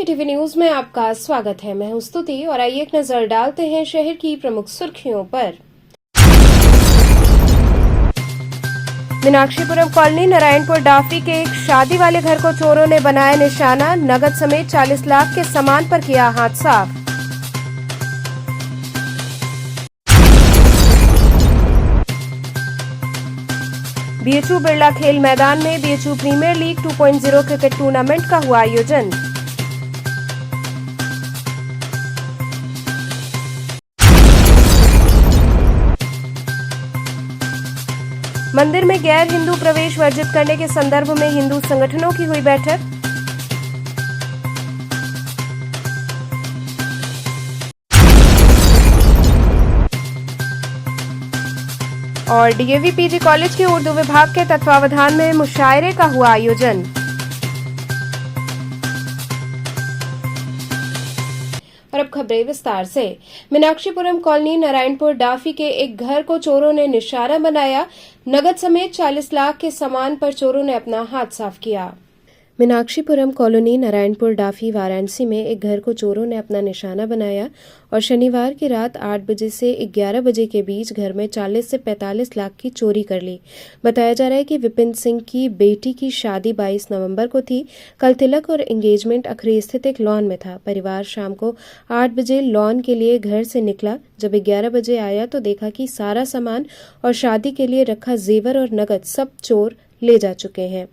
ETV news में आपका स्वागत है। मैं हूं स्तुति और आइए एक नजर डालते हैं शहर की प्रमुख सुर्खियों पर। मीनाक्षीपुरम कॉलोनी नारायणपुर डाफी के एक शादी वाले घर को चोरों ने बनाया निशाना। नगद समेत 40 लाख के सामान पर किया हाथ साफ। बीएचयू बिरला खेल मैदान में BHU premier league 2.0 cricket tournament का हुआ आयोजन। मंदिर में गैर हिंदू प्रवेश वर्जित करने के संदर्भ में हिंदू संगठनों की हुई बैठक। और डीएवी पीजी कॉलेज के उर्दू विभाग के तत्वावधान में मुशायरे का हुआ आयोजन। और अब खबरें विस्तार से। मीनाक्षीपुरम कॉलोनी नारायणपुर डाफी के एक घर को चोरों ने निशाना बनाया। नगद समेत 40 लाख के सामान पर चोरों ने अपना हाथ साफ किया। मीनाक्षीपुरम कॉलोनी नारायणपुर डाफी वाराणसी में एक घर को चोरों ने अपना निशाना बनाया और शनिवार की रात 8 बजे से 11 बजे के बीच घर में 40 से 45 लाख की चोरी कर ली। बताया जा रहा है कि विपिन सिंह की बेटी की शादी 22 नवंबर को थी। कल तिलक और एंगेजमेंट अखरी स्थित एक लॉन में था। परिवार शाम को 8 बजे लॉन के लिए घर से निकला। जब 11 बजे आया तो देखा कि सारा सामान और शादी के लिए रखा जेवर और नकद सब चोर ले जा चुके हैं।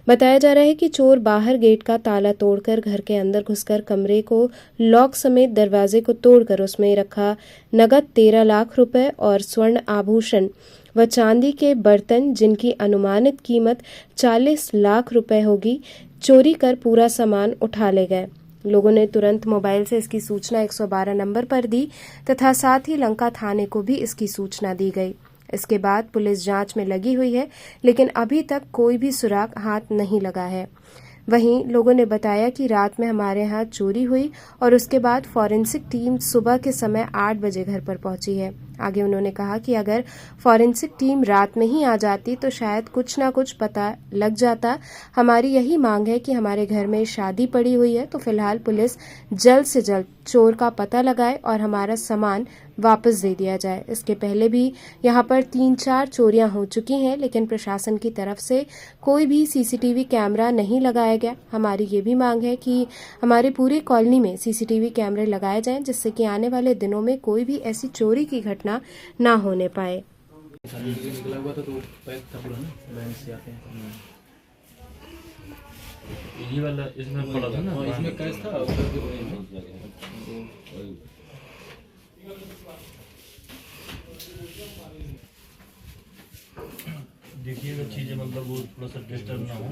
बताया जा रहा है कि चोर बाहर गेट का ताला तोड़कर घर के अंदर घुसकर कमरे को लॉक समेत दरवाजे को तोड़कर उसमें रखा नगद 13 लाख रुपए और स्वर्ण आभूषण व चांदी के बर्तन जिनकी अनुमानित कीमत 40 लाख रुपए होगी चोरी कर पूरा सामान उठा ले गए। लोगों ने तुरंत मोबाइल से इसकी सूचना 112 नंबर पर दी तथा साथ ही लंका थाने को भी इसकी सूचना दी गई। इसके बाद पुलिस जांच में लगी हुई है, लेकिन अभी तक कोई भी सुराग हाथ नहीं लगा है। वहीं लोगों ने बताया कि रात में हमारे यहाँ चोरी हुई और उसके बाद फॉरेंसिक टीम सुबह के समय 8 बजे घर पर पहुंची है। आगे उन्होंने कहा कि अगर फॉरेंसिक टीम रात में ही आ जाती तो शायद कुछ ना कुछ पता लग जाता। हमारी यही मांग है कि हमारे घर में शादी पड़ी हुई है तो फिलहाल पुलिस जल्द से जल्द चोर का पता लगाए और हमारा सामान वापस दे दिया जाए। इसके पहले भी यहाँ पर 3-4 चोरियां हो चुकी हैं, लेकिन प्रशासन की तरफ से कोई भी सीसीटीवी कैमरा नहीं लगाया गया। हमारी ये भी मांग है कि हमारे पूरी कॉलोनी में सीसीटीवी कैमरे लगाए जाएं, जिससे कि आने वाले दिनों में कोई भी ऐसी चोरी की घटना ना होने पाए। यही वाला इसमें पड़ा था ना, इसमें कैश था। देखिएगा चीजें मतलब वो थोड़ा सा डिस्टर्ब ना हो।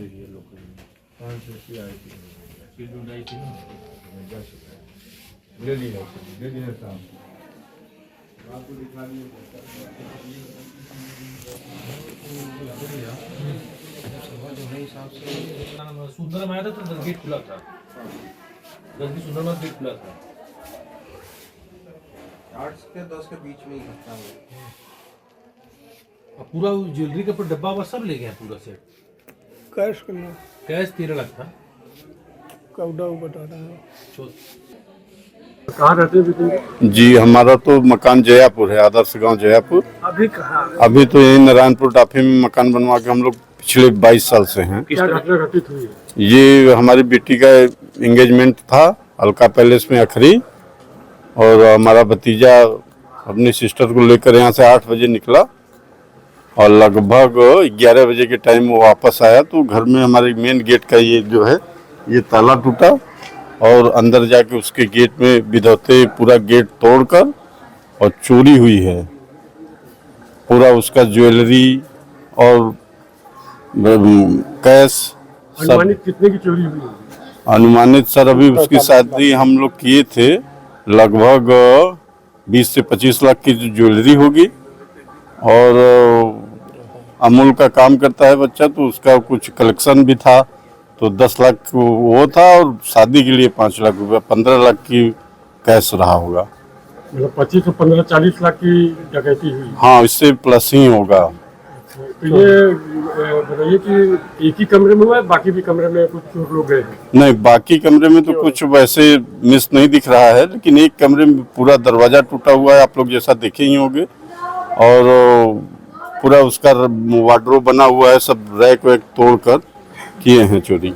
ले लिया शाम आपको दिखा दिया। सुंदरम आया था तो 10 गेट खुला था। 10 की सुंदरम गेट खुला था। 8 से 10 के बीच में ही घटना हुई। पूरा ज्वेलरी का डब्बा वब्बा सब ले गया पूरा सेट। कैश करना कैश 13 लाख था। कौडा बता रहा है। कहाँ रहते हैं? जी हमारा तो मकान जयापुर है, आदर्श गांव जयापुर। अभी कहाँ? अभी तो यही नारायणपुर डाफी में मकान बनवा के हम लोग पिछले 22 साल से हैं। क्या घटना घटित हुई है? ये हमारी बेटी का एंगेजमेंट था अलका पैलेस में अखरी, और हमारा भतीजा अपनी सिस्टर को लेकर यहाँ से 8 बजे निकला और लगभग 11 बजे के टाइम वो वापस आया तो घर में हमारे मेन गेट का ये जो है ये ताला टूटा और अंदर जाके उसके गेट में विधौते पूरा गेट तोड़कर और चोरी हुई है। पूरा उसका ज्वेलरी और कैश सब। अनुमानित कितने की चोरी हुई? अनुमानित सर अभी उसकी शादी हम लोग किए थे, लगभग 20 से 25 लाख की ज्वेलरी होगी और अमूल का काम करता है बच्चा तो उसका कुछ कलेक्शन भी था तो 10 लाख वो था और शादी के लिए 5 लाख रुपया 15 लाख की कैश रहा होगा। मतलब 25 से 15-40 लाख की डकैती हुई। हाँ इससे प्लस ही होगा। तो ये बताइए कि एक ही कमरे में हुआ है, बाकी भी कमरे में कुछ चोर लोग गए हैं? नहीं, बाकी कमरे में तो कुछ वैसे मिस नहीं दिख रहा है, लेकिन एक कमरे में पूरा दरवाजा टूटा हुआ है, आप लोग जैसा देखे ही होंगे। और पूरा उसका वार्डरोब बना हुआ है, सब रैक वैक तोड़कर किए हैं चोरी।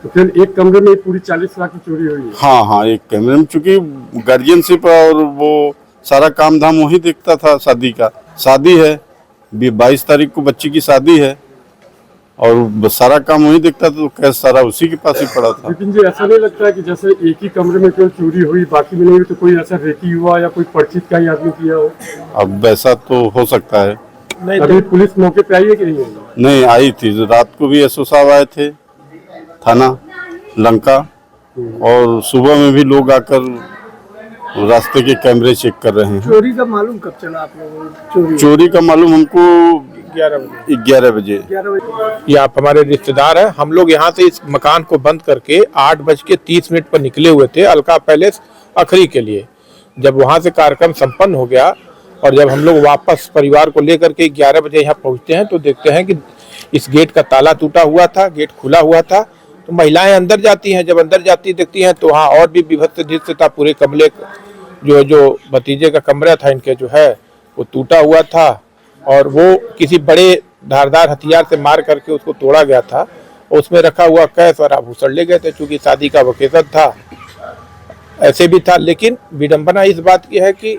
तो फिर एक कमरे में पूरी 40 लाख की चोरी हुई है? हाँ हाँ, एक कमरे में, चूंकि गार्जियनशिप और वो सारा काम धाम वही देखता था। शादी का, शादी है 22 तारीख को बच्ची की शादी है, और सारा काम वही देखता था, तो कैश सारा उसी के पास ही पड़ा था। लेकिन जी ऐसा नहीं लगता है कि जैसे एक ही कमरे में केवल चोरी हुई, बाकी में नहीं हुई, तो कोई ऐसा रेकी हुआ या कोई परिचित का ही आदमी किया हो? अब वैसा तो हो सकता है। अभी पुलिस मौके पे आई है कि नहीं आई? नहीं आई थी, रात को भी एसओ साहब आए थे थाना लंका, और सुबह में भी लोग आकर रास्ते के कैमरे चेक कर रहे हैं। चोरी का मालूम कब चला आप लोगों को? चोरी का मालूम हमको 11 बजे। ये आप हमारे रिश्तेदार हैं। हम लोग यहाँ से इस मकान को बंद करके 8:30 पर निकले हुए थे अलका पैलेस अखरी के लिए। जब वहाँ से कार्यक्रम संपन्न हो गया और जब हम लोग वापस परिवार को लेकर के 11 बजे यहाँ पहुँचते हैं, तो देखते हैं कि इस गेट का ताला टूटा हुआ था, गेट खुला हुआ था। तो महिलाएं अंदर जाती हैं, जब अंदर जाती देखती हैं तो वहाँ और भी विभत्स दृश्य था। पूरे कमरे जो भतीजे का कमरा था इनके जो है वो टूटा हुआ था, और वो किसी बड़े धारदार हथियार से मार करके उसको तोड़ा गया था। उसमें रखा हुआ कैश और आभूषण ले गए थे, क्योंकि शादी का वकेशन था, ऐसे भी था। लेकिन विडंबना इस बात की है कि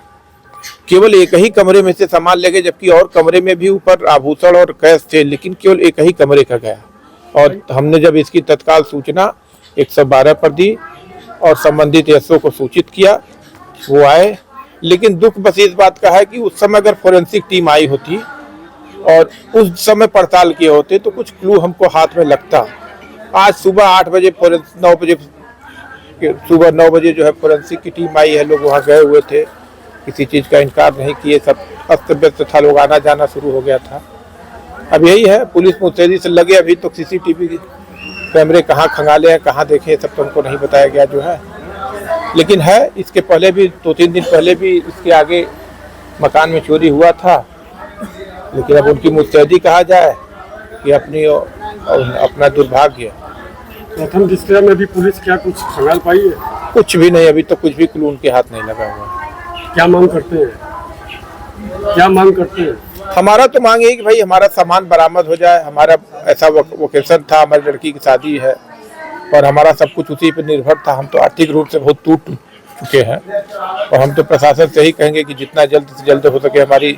केवल एक ही कमरे में से सामान ले गए, जबकि और कमरे में भी ऊपर आभूषण और कैश थे, लेकिन केवल एक ही कमरे का गया। और हमने जब इसकी तत्काल सूचना 112 पर दी और संबंधित एसओ को सूचित किया, वो आए। लेकिन दुख बस इस बात का है कि उस समय अगर फोरेंसिक टीम आई होती और उस समय पड़ताल किए होते तो कुछ क्लू हमको हाथ में लगता। आज सुबह 8 बजे सुबह 9 बजे जो है फोरेंसिक की टीम आई है, लोग वहाँ गए हुए थे, किसी चीज़ का इनकार नहीं किए, सब अस्त व्यस्त था, लोग आना जाना शुरू हो गया था। अब यही है, पुलिस मुस्तैदी से लगे। अभी तो सीसीटीवी कैमरे कहाँ खंगाले हैं, कहाँ देखे, सब तो हमको नहीं बताया गया जो है। लेकिन है, इसके पहले भी 2-3 दिन पहले भी इसके आगे मकान में चोरी हुआ था। लेकिन अब उनकी मुस्तैदी कहा जाए कि अपना दुर्भाग्य। प्रथम दृष्टया में भी पुलिस क्या कुछ खंगाल पाई है? कुछ भी नहीं, अभी तो कुछ भी क्लू उनके हाथ नहीं लगा हुआ। क्या मांग करते हैं? क्या मांग करते हैं? हमारा तो मांग है कि भाई हमारा सामान बरामद हो जाए। हमारा ऐसा वोकेशन था, हमारी लड़की की शादी है और हमारा सब कुछ उसी पर निर्भर था। हम तो आर्थिक रूप से बहुत टूट चुके हैं, और हम तो प्रशासन से ही कहेंगे कि जितना जल्द से जल्द हो सके हमारी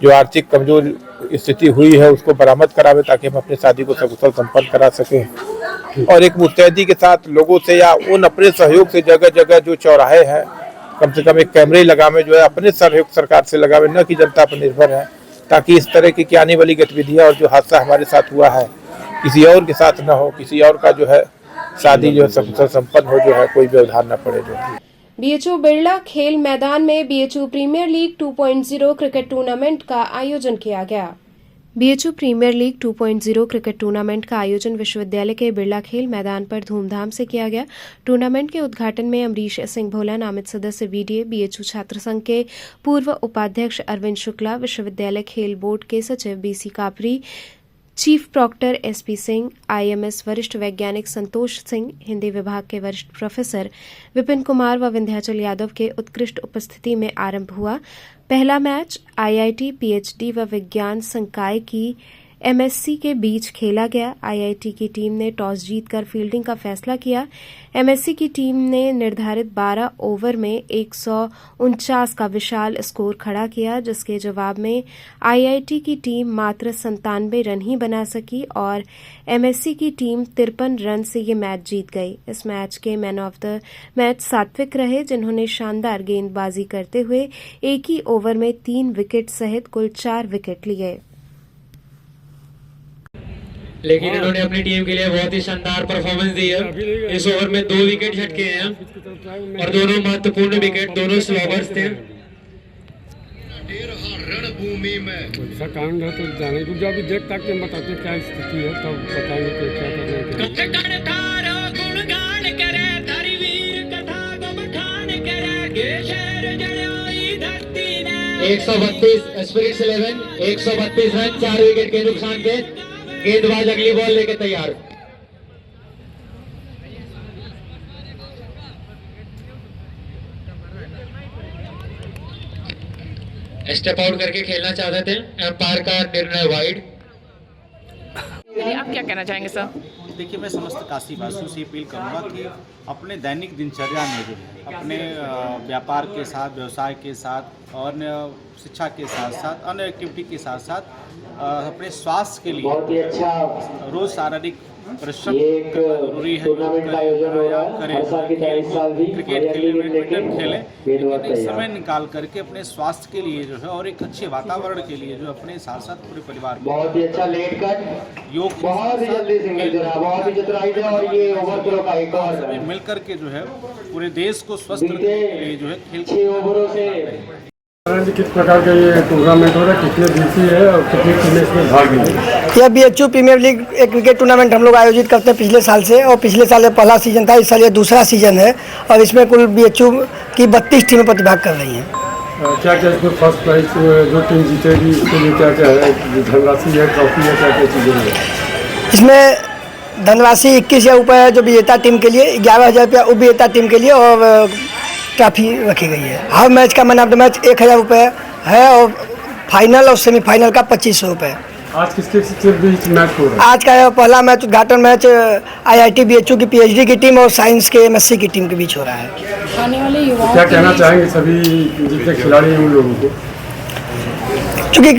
जो आर्थिक कमजोर स्थिति हुई है उसको बरामद करावे, ताकि हम अपनी शादी को सकुशल संपन्न करा सकें। और एक मुस्तैदी के साथ लोगों से या उन अपने सहयोग से जगह जगह जो चौराहे हैं, कम से कम एक कैमरे लगावे जो है, अपने सहयोग सरकार से लगावे, न कि जनता पर निर्भर है, ताकि इस तरह की आने वाली गतिविधियाँ और जो हादसा हमारे साथ हुआ है किसी और के साथ न हो, किसी और का जो है शादी जो है सकुशल संपन्न हो, जो है कोई व्यवधान न पड़े। जो बीएचयू बिरला खेल मैदान में BHU premier league 2.0 cricket tournament का आयोजन किया गया। BHU premier league 2.0 cricket tournament का आयोजन विश्वविद्यालय के बिरला खेल मैदान पर धूमधाम से किया गया। टूर्नामेंट के उद्घाटन में अमरीश सिंह भोला, नामित सदस्य बीडीए, बीएचयू छात्र संघ के पूर्व उपाध्यक्ष अरविंद शुक्ला, विश्वविद्यालय खेल बोर्ड के सचिव बीसी कापरी, chief proctor SP Singh, IMS वरिष्ठ वैज्ञानिक संतोष सिंह, हिंदी विभाग के वरिष्ठ प्रोफेसर विपिन कुमार व विंध्याचल यादव के उत्कृष्ट उपस्थिति में आरंभ हुआ। पहला मैच आईआईटी, पीएचडी व विज्ञान संकाय की एमएससी के बीच खेला गया। आईआईटी की टीम ने टॉस जीतकर फील्डिंग का फैसला किया। एमएससी की टीम ने निर्धारित 12 ओवर में 149 का विशाल स्कोर खड़ा किया, जिसके जवाब में आईआईटी की टीम मात्र 97 रन ही बना सकी और एमएससी की टीम 53 रन से ये मैच जीत गई। इस मैच के मैन ऑफ द मैच सात्विक रहे, जिन्होंने शानदार गेंदबाजी करते हुए एक ही ओवर में 3 विकेट सहित कुल 4 विकेट लिए। लेकिन इन्होंने अपनी टीम के लिए बहुत ही शानदार परफॉर्मेंस दी है। इस ओवर में 2 विकेट झटके हैं और दोनों महत्वपूर्ण विकेट, दोनों स्लोवर्स थे। रणभूमि में ऐसा कांड है तो जाने को जब देख तक के बताते क्या स्थिति है, तब बताएंगे कि क्या करना है। गुणगान करे तारी वीर कथा को बखान करे, के शहर जड़ोई धरती ने 132 स्पिरिट्स 11 132 रन 4 विकेट के नुकसान पे। गेंदबाज अगली बॉल लेके तैयार। स्टेप आउट करके खेलना चाहते थे, एम्पायर का निर्णय वाइड। आप क्या कहना चाहेंगे सर? देखिए, मैं समस्त काशी वासियों से अपील करूंगा कि अपने दैनिक दिनचर्या में जो है अपने व्यापार के साथ, व्यवसाय के साथ और शिक्षा के साथ साथ अन्य एक्टिविटी के साथ साथ अपने स्वास्थ्य के लिए रोज शारीरिक परिश्रम करना जरूरी है। क्रिकेट खेलें, बैडमिंटन खेलें, लेकिन एक समय निकाल करके अपने स्वास्थ्य के लिए जो है और एक अच्छे वातावरण के लिए जो अपने साथ साथ पूरे परिवार को बहुत ही अच्छा लेट कट, योग बहुत ही जल्दी सिंगल जो है बहुत ही चतुराई से, और ये ओवर थ्रो का एक और सभी मिल करके जो है पूरे देश को स्वस्थ रखने के लिए जो है खेल 6 ओवरों से किस प्रकार का ये टूर्नामेंट हो रहा है, कितने दिवसीय है और कितनी टीमें इसमें भाग लेंगी? यह BHU प्रीमियर लीग एक क्रिकेट टूर्नामेंट हम लोग आयोजित करते हैं पिछले साल से, और पिछले साल पहला सीजन था, इस साल ये दूसरा सीजन है और इसमें कुल BHU की 32 टीमें प्रतिभाग कर रही हैं। क्या क्या इसमें फर्स्ट प्राइज जो टीम जीतेगी इसके लिए क्या क्या है? धनराशि है, ट्रॉफी है, क्या क्या चीज़ें हैं इसमें? धनराशि 21,000 रुपये है जो विजेता टीम के लिए, 11,000 रुपया उपविजेता टीम के लिए, और ट्रॉफी रखी गई है। हर मैच का मैन ऑफ द मैच 1,000 रुपये है, और फाइनल और सेमीफाइनल का 2,500 रुपये। आज किसके बीच मैच हो रहा है? आज का पहला मैच, उद्घाटन मैच IIT BHU की PhD की टीम और साइंस के MSc की टीम के बीच हो रहा है। आने वाले युवाओं क्या कहना चाहेंगे सभी जितने खिलाड़ी हैं उन लोगों को? चूँकि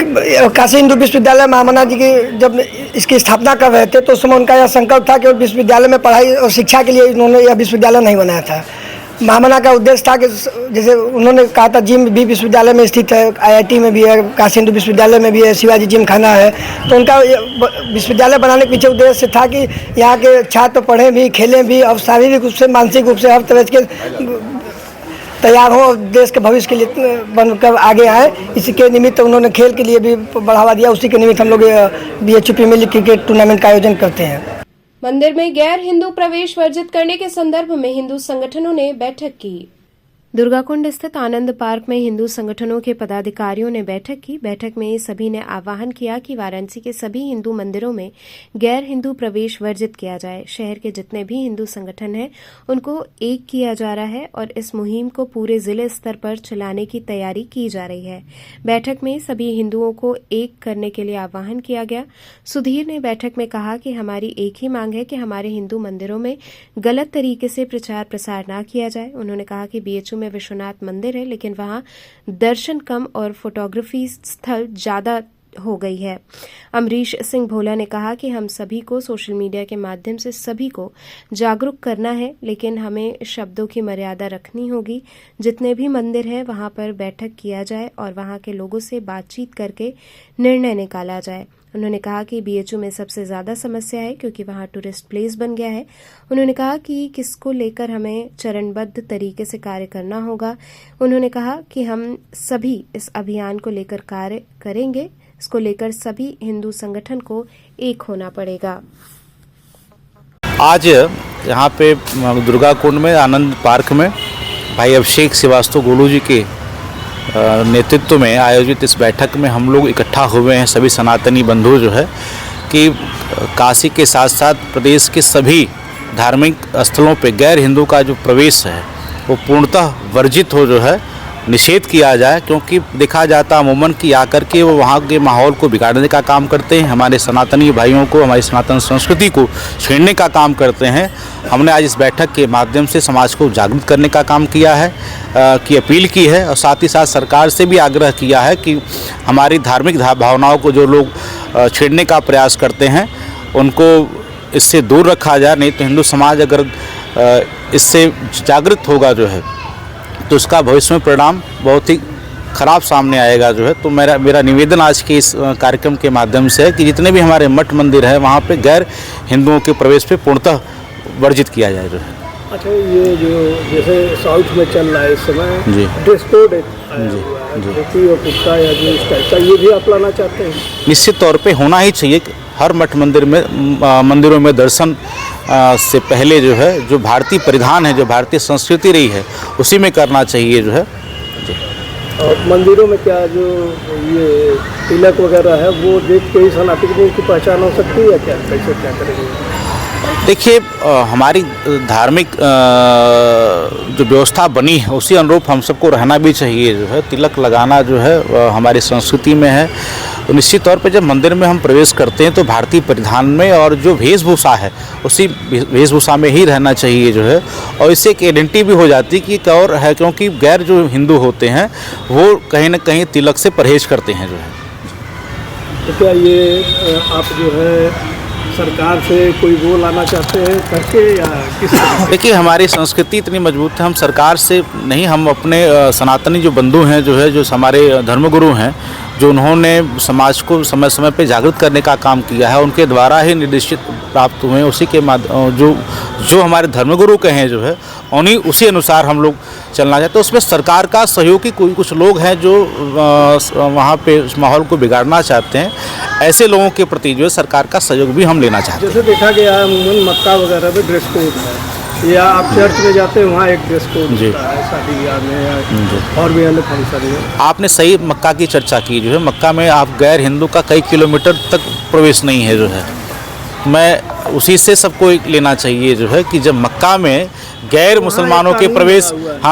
काशी हिंदू विश्वविद्यालय महामना जी की जब इसकी स्थापना कर रहे थे तो उस समय उनका यह संकल्प था कि विश्वविद्यालय में पढ़ाई और शिक्षा के लिए उन्होंने यह विश्वविद्यालय नहीं बनाया था। महामना का उद्देश्य था कि जैसे उन्होंने कहा था, जिम भी विश्वविद्यालय में स्थित है, IIT में भी है, काशी हिंदू विश्वविद्यालय में भी है, शिवाजी जिम खाना है, तो उनका विश्वविद्यालय बनाने के पीछे उद्देश्य था कि यहाँ के छात्र पढ़ें भी, खेलें भी और शारीरिक रूप से, मानसिक रूप से हर तरह के तैयार हों और देश के भविष्य के लिए बनकर आगे आए। इसी के निमित्त उन्होंने खेल के लिए भी बढ़ावा दिया। उसी के निमित्त हम लोग BHU premier league cricket tournament का आयोजन करते हैं। मंदिर में गैर हिंदू प्रवेश वर्जित करने के संदर्भ में हिंदू संगठनों ने बैठक की। दुर्गाकुंड स्थित आनंद पार्क में हिंदू संगठनों के पदाधिकारियों ने बैठक की। बैठक में सभी ने आह्वान किया कि वाराणसी के सभी हिंदू मंदिरों में गैर हिंदू प्रवेश वर्जित किया जाए। शहर के जितने भी हिंदू संगठन हैं उनको एक किया जा रहा है और इस मुहिम को पूरे जिले स्तर पर चलाने की तैयारी की जा रही है। बैठक में सभी हिंदुओं को एक करने के लिए आह्वान किया गया। सुधीर ने बैठक में कहा कि हमारी एक ही मांग है कि हमारे हिंदू मंदिरों में गलत तरीके से प्रचार प्रसार न किया जाए। उन्होंने कहा कि BHU में विश्वनाथ मंदिर है लेकिन वहां दर्शन कम और फोटोग्राफी स्थल ज्यादा हो गई है। अमरीश सिंह भोला ने कहा कि हम सभी को सोशल मीडिया के माध्यम से सभी को जागरूक करना है, लेकिन हमें शब्दों की मर्यादा रखनी होगी। जितने भी मंदिर हैं वहां पर बैठक किया जाए और वहां के लोगों से बातचीत करके निर्णय निकाला जाए। उन्होंने कहा कि BHU में सबसे ज़्यादा समस्या है क्योंकि वहाँ टूरिस्ट प्लेस बन गया है। उन्होंने कहा कि किसको लेकर हमें चरणबद्ध तरीके से कार्य करना होगा। उन्होंने कहा कि हम सभी इस अभियान को लेकर कार्य करेंगे। इसको लेकर सभी हिंदू संगठन को एक होना पड़ेगा। आज यहाँ पे दुर्गाकुंड में आनंद पार्क में भाई अभिषेक श्रीवास्तव गोलू जी के नेतृत्व में आयोजित इस बैठक में हम लोग इकट्ठा हुए हैं, सभी सनातनी बंधु जो है कि काशी के साथ साथ प्रदेश के सभी धार्मिक स्थलों पे गैर हिंदू का जो प्रवेश है वो पूर्णतः वर्जित हो, जो है निषेध किया जाए। क्योंकि देखा जाता अमूमन कि आकर के वो वहाँ के माहौल को बिगाड़ने का काम करते हैं, हमारे सनातनी भाइयों को, हमारी सनातन संस्कृति को छेड़ने का काम करते हैं। हमने आज इस बैठक के माध्यम से समाज को जागरूक करने का काम किया है, की अपील की है और साथ ही साथ सरकार से भी आग्रह किया है कि हमारी धार्मिक भावनाओं को जो लोग छेड़ने का प्रयास करते हैं उनको इससे दूर रखा जाए। नहीं तो हिंदू समाज अगर इससे जागृत होगा जो है तो उसका भविष्य में परिणाम बहुत ही खराब सामने आएगा जो है। तो मेरा निवेदन आज के इस कार्यक्रम के माध्यम से है कि जितने भी हमारे मठ मंदिर हैं वहाँ पे गैर हिंदुओं के प्रवेश पे पूर्णतः वर्जित किया जाए जो है। अच्छा, ये जो जैसे साउथ में चल रहा है इस समय जी ड्रेस कोड जी और कुर्ता या जो इस टाइप का, ये भी आप लाना चाहते हैं? निश्चित तौर पे होना ही चाहिए। हर मठ मंदिर में मंदिरों में दर्शन से पहले जो है जो भारतीय परिधान है, जो भारतीय संस्कृति रही है, उसी में करना चाहिए जो है। और मंदिरों में क्या जो ये तिलक वगैरह है वो देख के ही सनातनी की पहचान हो सकती है या क्या, कैसे क्या करेंगे? देखिए हमारी धार्मिक जो व्यवस्था बनी है उसी अनुरूप हम सबको रहना भी चाहिए। जो है तिलक लगाना जो है हमारी संस्कृति में है। तो निश्चित तौर पे जब मंदिर में हम प्रवेश करते हैं तो भारतीय परिधान में और जो वेशभूषा है उसी वेशभूषा में ही रहना चाहिए जो है। और इससे एक आइडेंटिटी भी हो जाती है कि एक और है, क्योंकि गैर जो हिंदू होते हैं वो कहीं ना कहीं तिलक से परहेज करते हैं जो है। तो क्या ये आप जो है सरकार से कोई वो लाना चाहते हैं करके या किस तरह? देखिए हमारी संस्कृति इतनी मजबूत है, हम सरकार से नहीं, हम अपने सनातनी जो बंधु हैं जो है, जो हमारे धर्मगुरु हैं, जो उन्होंने समाज को समय समय पे जागृत करने का काम किया है, उनके द्वारा ही निर्देशित प्राप्त हुए हैं। उसी के जो हमारे धर्मगुरु के हैं जो है उसी अनुसार हम लोग चलना चाहते हैं। तो उसमें सरकार का सहयोग की कुछ लोग हैं जो वहाँ पे उस माहौल को बिगाड़ना चाहते हैं। ऐसे लोगों के प्रति जो है सरकार का सहयोग भी हम लेना चाहते हैं। जैसे देखा गया है अमूमन मक्का वगैरह में ड्रेस कोड है, या आप चर्च में जाते हैं वहाँ एक ड्रेस कोड होता है शादी ब्याह में या और भी अन्य फंक्शन में। आपने सही मक्का की चर्चा की। जो है मक्का में आप गैर हिंदू का कई किलोमीटर तक प्रवेश नहीं है जो है। मैं उसी से सबको लेना चाहिए जो है कि जब मक्का में गैर मुसलमानों के प्रवेश,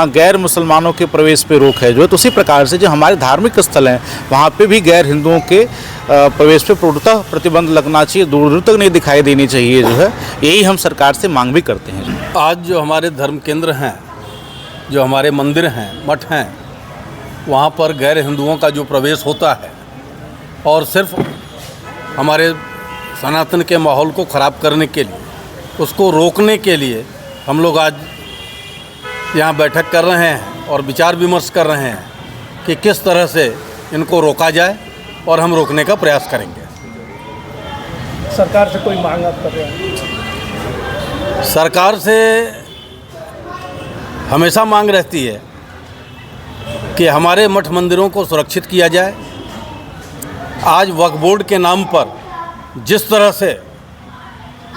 गैर मुसलमानों के प्रवेश पे रोक है जो है, तो उसी प्रकार से जो हमारे धार्मिक स्थल हैं वहाँ पे भी गैर हिंदुओं के प्रवेश पे पूर्णतः प्रतिबंध लगना चाहिए, दूर दूर तक नहीं दिखाई देनी चाहिए जो है। यही हम सरकार से मांग भी करते हैं। आज जो हमारे धर्म केंद्र हैं, जो हमारे मंदिर हैं, मठ हैं, वहाँ पर गैर हिंदुओं का जो प्रवेश होता है और सिर्फ हमारे सनातन के माहौल को ख़राब करने के लिए, उसको रोकने के लिए हम लोग आज यहाँ बैठक कर रहे हैं और विचार विमर्श कर रहे हैं कि किस तरह से इनको रोका जाए और हम रोकने का प्रयास करेंगे। सरकार से कोई मांग आप कर रहे हैं? सरकार से हमेशा मांग रहती है कि हमारे मठ मंदिरों को सुरक्षित किया जाए। आज वक्फ बोर्ड के नाम पर जिस तरह से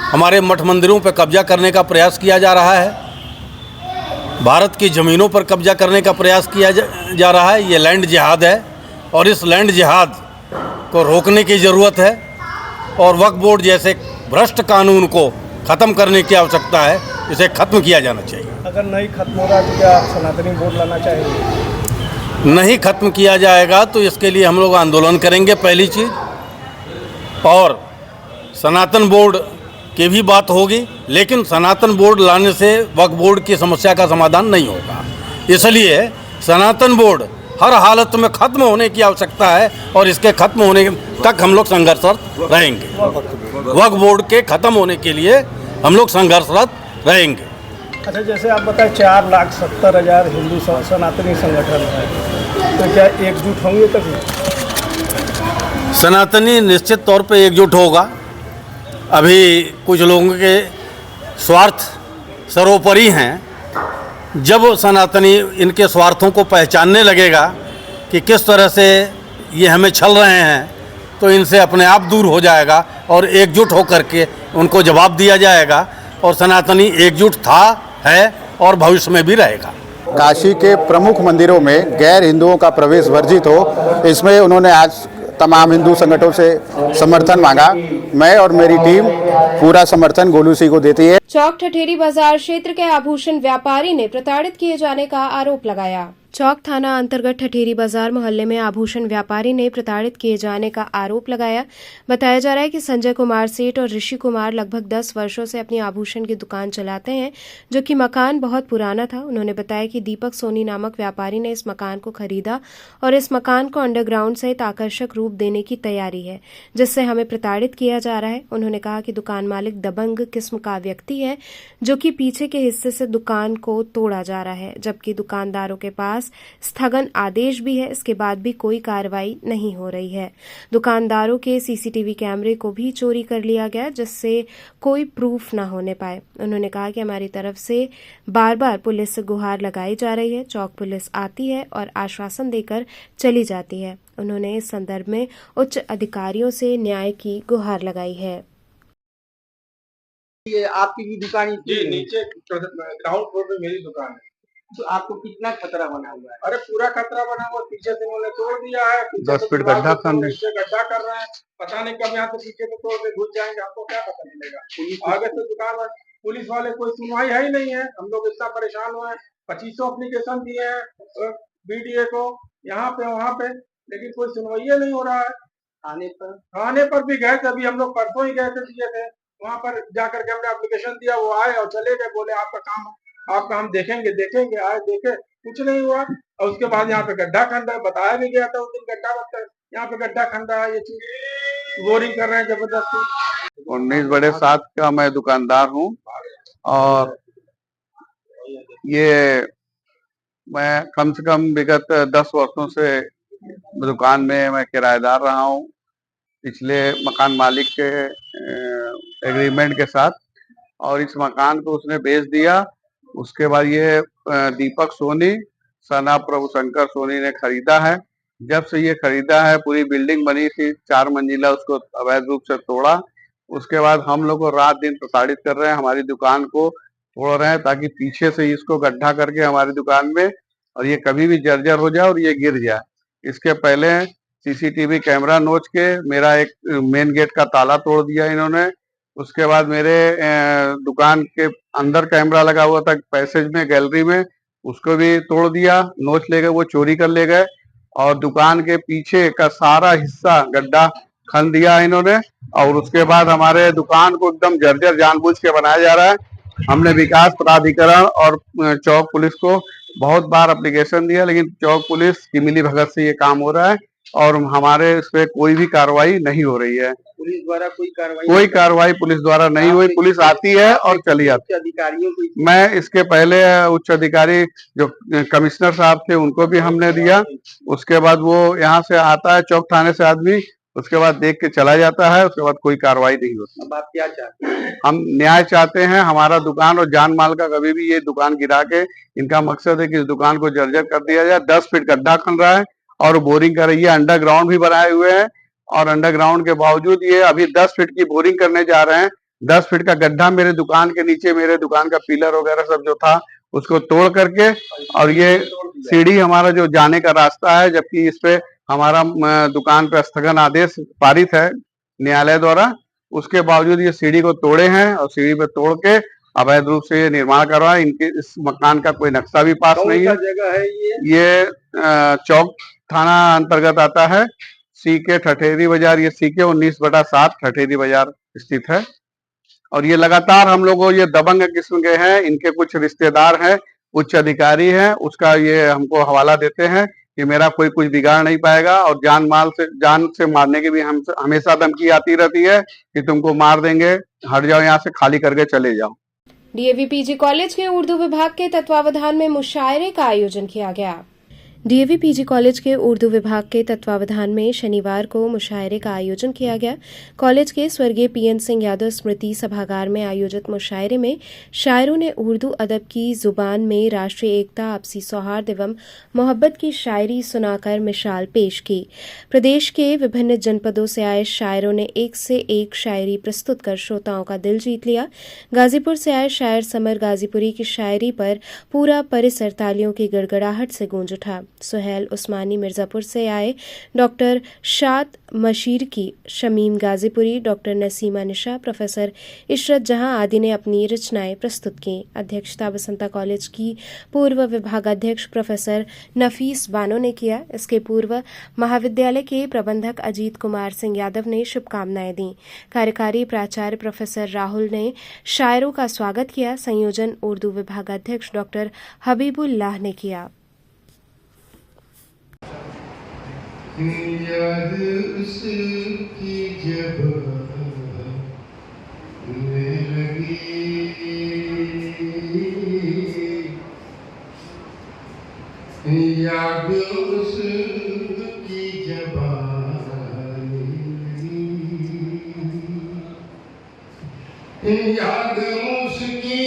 हमारे मठ मंदिरों पर कब्जा करने का प्रयास किया जा रहा है, भारत की ज़मीनों पर कब्जा करने का प्रयास किया जा रहा है, ये लैंड जिहाद है और इस लैंड जिहाद को रोकने की ज़रूरत है। और वक्फ बोर्ड जैसे भ्रष्ट कानून को ख़त्म करने की आवश्यकता है, इसे ख़त्म किया जाना चाहिए। अगर नहीं खत्म हो रहा तो क्या सनातनी बोर्ड लाना चाहेंगे? नहीं खत्म किया जाएगा तो इसके लिए हम लोग आंदोलन करेंगे पहली चीज़, और सनातन बोर्ड की भी बात होगी, लेकिन सनातन बोर्ड लाने से वक्फ बोर्ड की समस्या का समाधान नहीं होगा। इसलिए सनातन बोर्ड हर हालत में ख़त्म होने की आवश्यकता है और इसके ख़त्म होने तक हम लोग संघर्षरत रहेंगे। वक्फ बोर्ड के ख़त्म होने के लिए हम लोग संघर्षरत रहेंगे। अच्छा, जैसे आप बताएं 4,70,000 हिंदू सनातनी संगठन है, तो क्या एकजुट होंगे कभी? सनातनी निश्चित तौर पे एकजुट होगा। अभी कुछ लोगों के स्वार्थ सर्वोपरि हैं। जब सनातनी इनके स्वार्थों को पहचानने लगेगा कि किस तरह से ये हमें छल रहे हैं, तो इनसे अपने आप दूर हो जाएगा और एकजुट होकर के उनको जवाब दिया जाएगा। और सनातनी एकजुट था, है और भविष्य में भी रहेगा। काशी के प्रमुख मंदिरों में गैर हिंदुओं का प्रवेश वर्जित हो, इसमें उन्होंने आज तमाम हिंदू संगठनों से समर्थन मांगा। मैं और मेरी टीम पूरा समर्थन गोलू सिंह को देती है। चौक ठठेरी बाजार क्षेत्र के आभूषण व्यापारी ने प्रताड़ित किए जाने का आरोप लगाया। चौक थाना अंतर्गत ठठेरी बाजार मोहल्ले में आभूषण व्यापारी ने प्रताड़ित किए जाने का आरोप लगाया। बताया जा रहा है कि संजय कुमार सेठ और ऋषि कुमार लगभग 10 वर्षों से अपनी आभूषण की दुकान चलाते हैं, जो कि मकान बहुत पुराना था। उन्होंने बताया कि दीपक सोनी नामक व्यापारी ने इस मकान को खरीदा और इस मकान को अंडरग्राउंड सहित आकर्षक रूप देने की तैयारी है, जिससे हमें प्रताड़ित किया जा रहा है। उन्होंने कहा कि दुकान मालिक दबंग किस्म का व्यक्ति है, जो कि पीछे के हिस्से से दुकान को तोड़ा जा रहा है, जबकि दुकानदारों के पास स्थगन आदेश भी है। इसके बाद भी कोई कार्रवाई नहीं हो रही है। दुकानदारों के सीसीटीवी कैमरे को भी चोरी कर लिया गया, जिससे कोई प्रूफ न होने पाए। उन्होंने कहा कि हमारी तरफ से बार बार पुलिस से गुहार लगाई जा रही है। चौक पुलिस आती है और आश्वासन देकर चली जाती है। उन्होंने इस संदर्भ में उच्च अधिकारियों से न्याय की गुहार लगाई है। ये आपकी भी दुकान? जी, नीचे ग्राउंड फ्लोर पे मेरी दुकान है। तो आपको कितना खतरा बना हुआ है? अरे पूरा खतरा बना हुआ, पीछे से उन्होंने तोड़ दिया है, 10 फीट गड्ढा कर रहे पीछे गड्ढा कर रहे हैं, पता नहीं कब यहाँ से पीछे से तोड़ के घुस जाएंगे, हमको क्या पता चलेगा। आगे से दुकान वाले पुलिस वाले कोई सुनवाई है ही नहीं है, हम लोग इतना परेशान हुए हैं, 2500 एप्लीकेशन दिए हैं बीडीए को यहाँ पे वहाँ पे, लेकिन कोई सुनवाई नहीं हो रहा है। थाने पर भी गए थे, अभी हम लोग परसों ही गए थे, दिए थे, वहाँ पर जाकर के हमने एप्लीकेशन दिया, वो आए और चले गए, बोले आपका हम देखेंगे आए देखे, कुछ नहीं हुआ। और उसके बाद यहाँ पे गड्ढा खंडा बताया भी गया था उस दिन, गड्ढा बनता है यहाँ पे, गड्ढा खंडा है, ये चीज बोरिंग कर रहे हैं जबरदस्ती। 19/7 का मैं दुकानदार हूँ और ये मैं कम से कम विगत 10 वर्षों से दुकान में मैं किराएदार रहा हूँ, पिछले मकान मालिक के एग्रीमेंट के साथ, और इस मकान को उसने बेच दिया। उसके बाद ये दीपक सोनी सना प्रभु शंकर सोनी ने खरीदा है। जब से ये खरीदा है, पूरी बिल्डिंग बनी थी 4 मंजिला, उसको अवैध रूप से तोड़ा। उसके बाद हम लोग को रात दिन प्रताड़ित कर रहे हैं, हमारी दुकान को तोड़ रहे हैं ताकि पीछे से इसको गड्ढा करके हमारी दुकान में, और ये कभी भी जर्जर हो जाए और ये गिर जाए। इसके पहले सीसीटीवी कैमरा नोच के मेरा एक मेन गेट का ताला तोड़ दिया इन्होंने। उसके बाद मेरे दुकान के अंदर कैमरा लगा हुआ था पैसेज में, गैलरी में, उसको भी तोड़ दिया, नोच ले गए, वो चोरी कर ले गए। और दुकान के पीछे का सारा हिस्सा गड्ढा खन दिया इन्होंने। और उसके बाद हमारे दुकान को एकदम जर्जर जानबूझ के बनाया जा रहा है। हमने विकास प्राधिकरण और चौक पुलिस को बहुत बार एप्लीकेशन दिया, लेकिन चौक पुलिस की मिली भगत से ये काम हो रहा है और हमारे इस पे कोई भी कार्रवाई नहीं हो रही है। पुलिस द्वारा कोई कार्रवाई पुलिस द्वारा नहीं हुई। पुलिस आती है और चली जाती है। अधिकारियों को मैं इसके पहले उच्च अधिकारी जो कमिश्नर साहब थे उनको भी हमने दिया। उसके बाद वो यहाँ से आता है चौक थाने से आदमी, उसके बाद देख के चला जाता है, उसके बाद कोई कार्रवाई नहीं होती। अब आप क्या चाहते हैं? हम न्याय चाहते हैं। हमारा दुकान और जान माल का कभी भी ये दुकान गिरा के, इनका मकसद है कि इस दुकान को जर्जर कर दिया जाए। 10 फीट गड्ढा खन रहा है और बोरिंग कर रही है, अंडरग्राउंड भी बनाए हुए हैं, और अंडरग्राउंड के बावजूद ये अभी 10 फीट की बोरिंग करने जा रहे हैं। 10 फीट का गड्ढा मेरे दुकान के नीचे, मेरे दुकान का पिलर वगैरह सब जो था उसको तोड़ करके, और ये सीढ़ी हमारा जो जाने का रास्ता है, जबकि इस पे हमारा दुकान पे स्थगन आदेश पारित है न्यायालय द्वारा, उसके बावजूद ये सीढ़ी को तोड़े हैं और सीढ़ी पे तोड़ के अवैध रूप से ये निर्माण करवाए। इनके इस मकान का कोई नक्शा भी पास नहीं है। जगह है ये चौक थाना अंतर्गत आता है, सीके ठठेरी बाजार, ये सीके 19/7 ठठेरी बाजार स्थित है। और ये लगातार हम लोगों ये दबंग किस्म के हैं, इनके कुछ रिश्तेदार हैं, उच्च अधिकारी हैं, उसका ये हमको हवाला देते हैं कि मेरा कोई कुछ बिगाड़ नहीं पाएगा, और जान से मारने की भी हमेशा धमकी आती रहती है कि तुमको मार देंगे, हट जाओ यहाँ से, खाली करके चले जाओ। डीएवी पीजी कॉलेज के उर्दू विभाग के तत्वावधान में मुशायरे का आयोजन किया गया। डीएवी पीजी कॉलेज के उर्दू विभाग के तत्वावधान में शनिवार को मुशायरे का आयोजन किया गया। कॉलेज के स्वर्गीय पीएन सिंह यादव स्मृति सभागार में आयोजित मुशायरे में शायरों ने उर्दू अदब की जुबान में राष्ट्रीय एकता, आपसी सौहार्द एवं मोहब्बत की शायरी सुनाकर मिसाल पेश की। प्रदेश के विभिन्न जनपदों से आए शायरों ने एक से एक शायरी प्रस्तुत कर श्रोताओं का दिल जीत लिया। गाजीपुर से आए शायर समर गाजीपुरी की शायरी पर पूरा परिसर तालियों की गड़गड़ाहट से गूंज उठा। सुहेल उस्मानी मिर्जापुर से आए डॉक्टर शाद मशीर की, शमीम गाजीपुरी, डॉक्टर नसीमा निशा, प्रोफेसर इशरत जहां आदि ने अपनी रचनाएं प्रस्तुत की। अध्यक्षता बसंता कॉलेज की पूर्व विभागाध्यक्ष प्रोफेसर नफीस बानो ने किया। इसके पूर्व महाविद्यालय के प्रबंधक अजीत कुमार सिंह यादव ने शुभकामनाएं दी। कार्यकारी प्राचार्य प्रोफेसर राहुल ने शायरों का स्वागत किया। संयोजन उर्दू विभागाध्यक्ष डॉक्टर हबीबुल्लाह ने किया। याद उसकी जब लगी, याद उसकी जब याद उसकी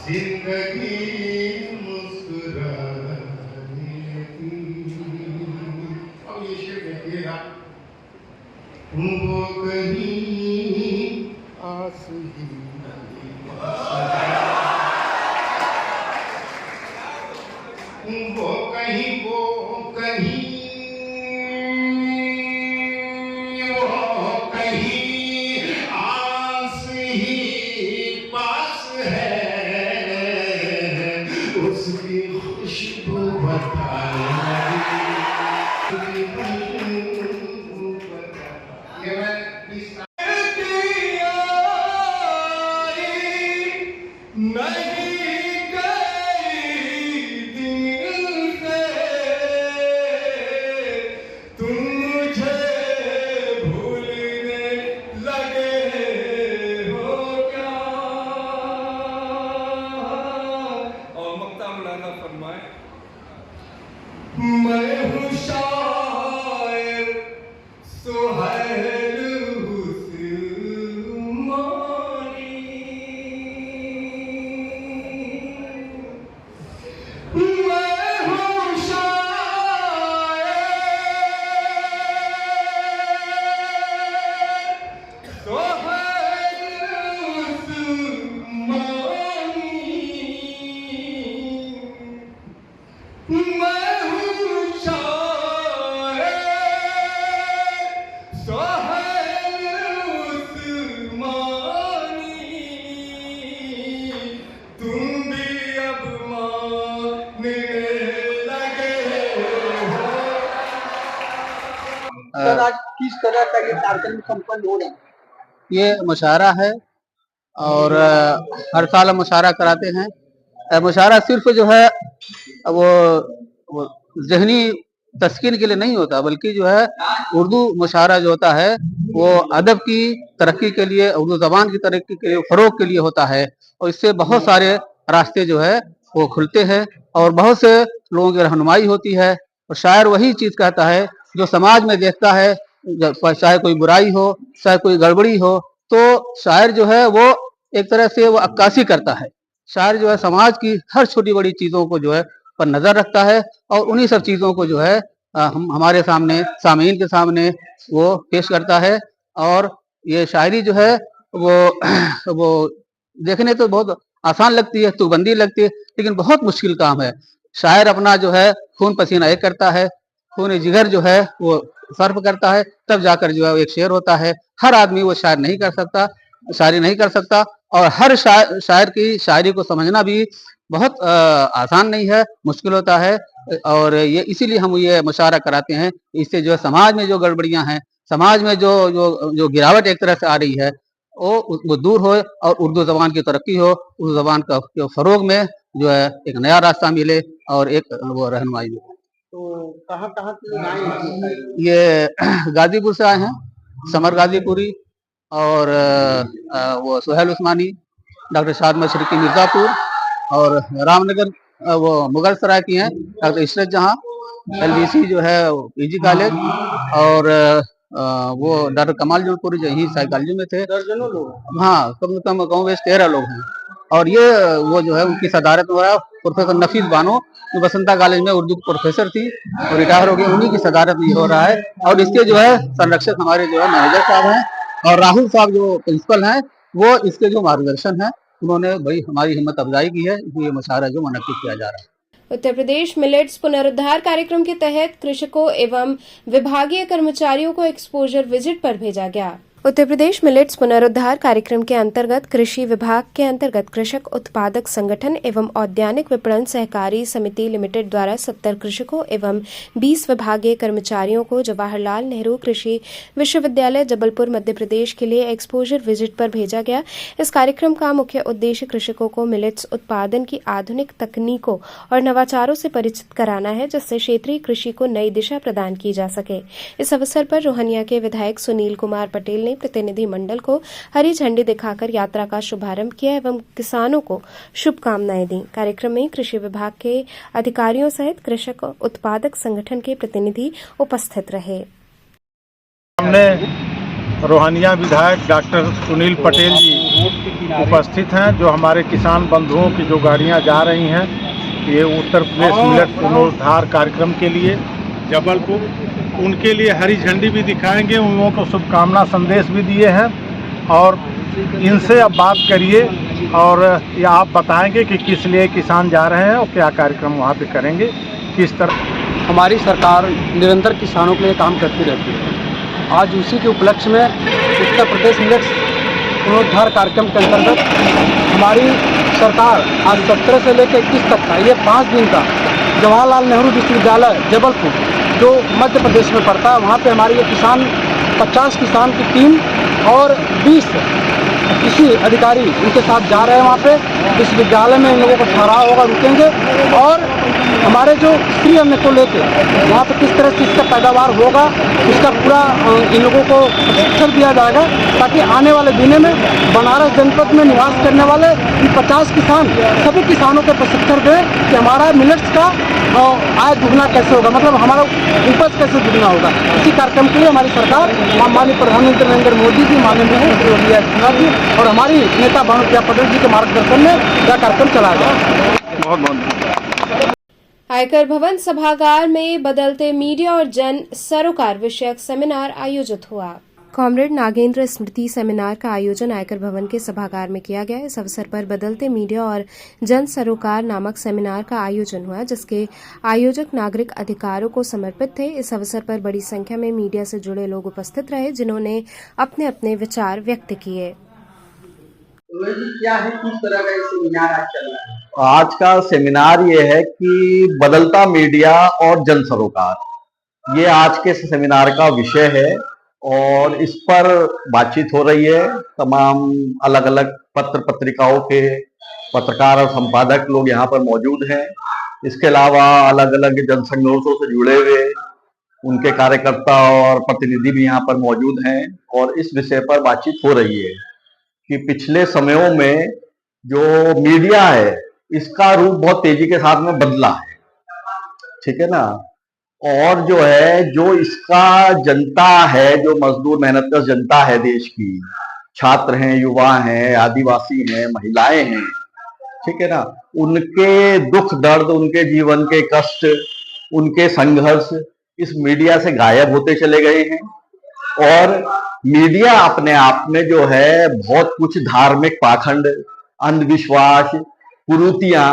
जिंदगी मुस्कुरा वो कहीं वो कहीं आस ही पास है उसकी खुशबू मैं हूँ शायर सुहैल हुस्मानी मैं हूँ शायर सुहैल हुस्मानी मैं हूँ शायर सुहैल उस्मानी तुम भी अब मानने लगे हो। सर, आज किस तरह का ये कार्यक्रम संपन्न हो रहा है? ये मुशायरा है और हर साल हम मुशायरा कराते हैं। मुशायरा सिर्फ जो है वो ज़हनी तस्कीन के लिए नहीं होता, बल्कि जो है उर्दू मुशायरा जो होता है वो अदब की तरक्की के लिए, उर्दू ज़बान की तरक्की के लिए, फ़रोग़ के लिए होता है और इससे बहुत सारे रास्ते जो है वो खुलते हैं और बहुत से लोगों की रहनुमाई होती है। और शायर वही चीज़ कहता है जो समाज में देखता है, चाहे कोई बुराई हो, चाहे कोई गड़बड़ी हो, तो शायर जो है वो एक तरह से वो अक्कासी करता है। शायर जो है समाज की हर छोटी बड़ी चीज़ों को जो है पर नज़र रखता है और उन्हीं सब चीज़ों को जो है हम हमारे सामने, सामीन के सामने वो पेश करता है। और ये शायरी जो है वो देखने तो बहुत आसान लगती है, तुकबंदी लगती है, लेकिन बहुत मुश्किल काम है। शायर अपना जो है खून पसीना एक करता है, खून जिगर जो है वो सर्फ करता है, तब जाकर जो है एक शेर होता है। हर आदमी वो शायर नहीं कर सकता, शायरी नहीं कर सकता और हर शायर की शायरी को समझना भी बहुत आसान नहीं है, मुश्किल होता है। और ये इसीलिए हम ये मुशायरा कराते हैं, इससे जो है समाज में जो गड़बड़ियां हैं, समाज में जो गिरावट एक तरह से आ रही है वो दूर हो और उर्दू ज़बान की तरक्की हो, उर्दू ज़बान का फ़रोग़ में जो है एक नया रास्ता मिले और एक वो रहनुमाई मिले। तो कहाँ से लोग आए हैं? ये गाजीपुर से आए हैं, समर गाजीपुरी और वो सुहैल उस्मानी, डॉक्टर शाद मशरकी मिर्ज़ापुर और रामनगर वो मुगल सराय की हैं डॉक्टर इशरत जहाँ, LBC जो है PG कॉलेज और वो डॉक्टर कमाल जौनपुरी जो यही साइकोलॉजी में थे। दर्जनों लोग, हाँ, कम से कम गाँव में 13 लोग हैं। और ये वो जो है उनकी सदारत में हो रहा है प्रोफेसर नफीस बानो, जो बसंता कॉलेज में उर्दू प्रोफेसर थी और रिटायर हो गई, उन्हीं की सदारत में हो रहा है। और इसके जो है संरक्षक हमारे जो है मैनेजर साहब हैं और राहुल साहब जो प्रिंसिपल हैं, वो इसके जो मार्गदर्शन है, उन्होंने बड़ी हमारी हिम्मत अफजाई की है, इसलिए मुशायरा जो मुनक्किद किया जा रहा है। उत्तर प्रदेश मिलेट्स पुनरुद्धार कार्यक्रम के तहत कृषकों एवं विभागीय कर्मचारियों को एक्सपोजर विजिट पर भेजा गया। उत्तर प्रदेश मिलेट्स पुनरुद्धार कार्यक्रम के अंतर्गत कृषि विभाग के अंतर्गत कृषक उत्पादक संगठन एवं औद्यानिक विपणन सहकारी समिति लिमिटेड द्वारा 70 कृषकों एवं 20 विभागीय कर्मचारियों को जवाहरलाल नेहरू कृषि विश्वविद्यालय जबलपुर मध्य प्रदेश के लिए एक्सपोजर विजिट पर भेजा गया। इस कार्यक्रम का मुख्य उद्देश्य कृषकों को मिलेट्स उत्पादन की आधुनिक तकनीकों और नवाचारों से परिचित कराना है, जिससे क्षेत्रीय कृषि को नई दिशा प्रदान की जा सके। इस अवसर पर रोहनिया के विधायक सुनील कुमार पटेल ने प्रतिनिधि मंडल को हरी झंडी दिखाकर यात्रा का शुभारंभ किया एवं किसानों को शुभकामनाएं दी। कार्यक्रम में कृषि विभाग के अधिकारियों सहित कृषक उत्पादक संगठन के प्रतिनिधि उपस्थित रहे। हमने रोहनिया विधायक डॉक्टर सुनील पटेल जी उपस्थित हैं, जो हमारे किसान बंधुओं की जो गाड़ियां जा रही हैं ये उत्तर प्रदेश मिलेट पुनरुद्धार कार्यक्रम के लिए जबलपुर, उनके लिए हरी झंडी भी दिखाएंगे, उन लोगों को शुभकामना संदेश भी दिए हैं। और इनसे अब बात करिए और ये आप बताएंगे कि किस लिए किसान जा रहे हैं और क्या कार्यक्रम वहाँ पे करेंगे, किस तरह। हमारी सरकार निरंतर किसानों के लिए काम करती रहती है। आज उसी के उपलक्ष्य में उत्तर प्रदेश मिलेट्स पुनरुद्धार कार्यक्रम के अंतर्गत हमारी सरकार आज 17 से लेकर 21 तक का ये 5 दिन का जवाहरलाल नेहरू विश्वविद्यालय जबलपुर जो मध्य प्रदेश में पड़ता है, वहाँ पे हमारी ये 50 किसान की टीम और 20 कृषि अधिकारी उनके साथ जा रहे हैं। वहाँ पे विश्वविद्यालय में इन लोगों को ठहराव होगा, रुकेंगे और हमारे जो श्री अन्न को लेके वहाँ पे किस तरह से इसका पैदावार होगा इसका पूरा इन लोगों को प्रशिक्षण दिया जाएगा, ताकि आने वाले दिनों में बनारस जनपद में निवास करने वाले 50 किसान सभी किसानों को प्रशिक्षण दें कि हमारा मिलेट्स का आय दुगना कैसे होगा, मतलब हमारा उपज कैसे दुगना होगा। इसी कार्यक्रम के लिए हमारी सरकार माननीय प्रधानमंत्री नरेंद्र मोदी जी, माननीय मुख्यमंत्री योगी आदित्यनाथ जी और हमारी नेता भानुप्रिया पटेल जी के मार्गदर्शन में यह कार्यक्रम चलाया गया। बहुत बहुत आयकर भवन सभागार में बदलते मीडिया और जन सरोकार विषयक सेमिनार आयोजित हुआ। कॉमरेड नागेंद्र स्मृति सेमिनार का आयोजन आयकर भवन के सभागार में किया गया। इस अवसर पर बदलते मीडिया और जन सरोकार नामक सेमिनार का आयोजन हुआ, जिसके आयोजक नागरिक अधिकारों को समर्पित थे। इस अवसर पर बड़ी संख्या में मीडिया से जुड़े लोग उपस्थित रहे, जिन्होंने अपने अपने विचार व्यक्त किए। क्या है, किस तरह का सेमिनार आज चल रहा है? आज का सेमिनार ये है कि बदलता मीडिया और जन सरोकार, ये आज के सेमिनार का विषय है और इस पर बातचीत हो रही है। तमाम अलग अलग पत्र पत्रिकाओं के पत्रकार और संपादक लोग यहाँ पर मौजूद हैं। इसके अलावा अलग अलग जनसंघर्षों से जुड़े हुए उनके कार्यकर्ता और प्रतिनिधि भी यहाँ पर मौजूद हैं और इस विषय पर बातचीत हो रही है कि पिछले समयों में जो मीडिया है इसका रूप बहुत तेजी के साथ में बदला है, ठीक है ना। और जो है जो इसका जनता है, जो मजदूर मेहनतकश जनता है देश की, छात्र हैं, युवा हैं, आदिवासी हैं, महिलाएं हैं, ठीक है ना, उनके दुख दर्द, उनके जीवन के कष्ट, उनके संघर्ष इस मीडिया से गायब होते चले गए हैं। और मीडिया अपने आप में जो है बहुत कुछ धार्मिक पाखंड, अंधविश्वास, कुरीतियां,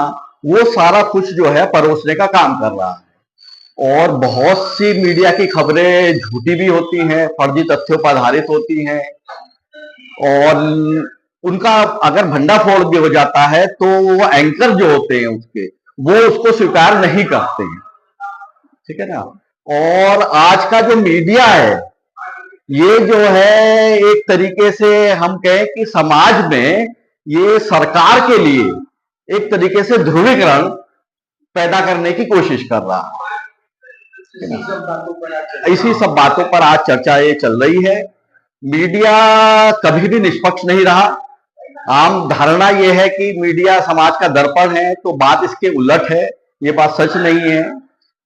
वो सारा कुछ जो है परोसने का काम कर रहा है। और बहुत सी मीडिया की खबरें झूठी भी होती हैं, फर्जी तथ्यों पर आधारित होती हैं और उनका अगर भंडाफोड़ भी हो जाता है तो वो एंकर जो होते हैं उसके, वो उसको स्वीकार नहीं करते हैं, ठीक है ना। और आज का जो मीडिया है ये जो है एक तरीके से हम कहें कि समाज में ये सरकार के लिए एक तरीके से ध्रुवीकरण पैदा करने की कोशिश कर रहा है। इसी सब बातों पर आज चर्चा ये चल रही है। मीडिया कभी भी निष्पक्ष नहीं रहा। आम धारणा ये है कि मीडिया समाज का दर्पण है, तो बात इसके उलट है, ये बात सच नहीं है।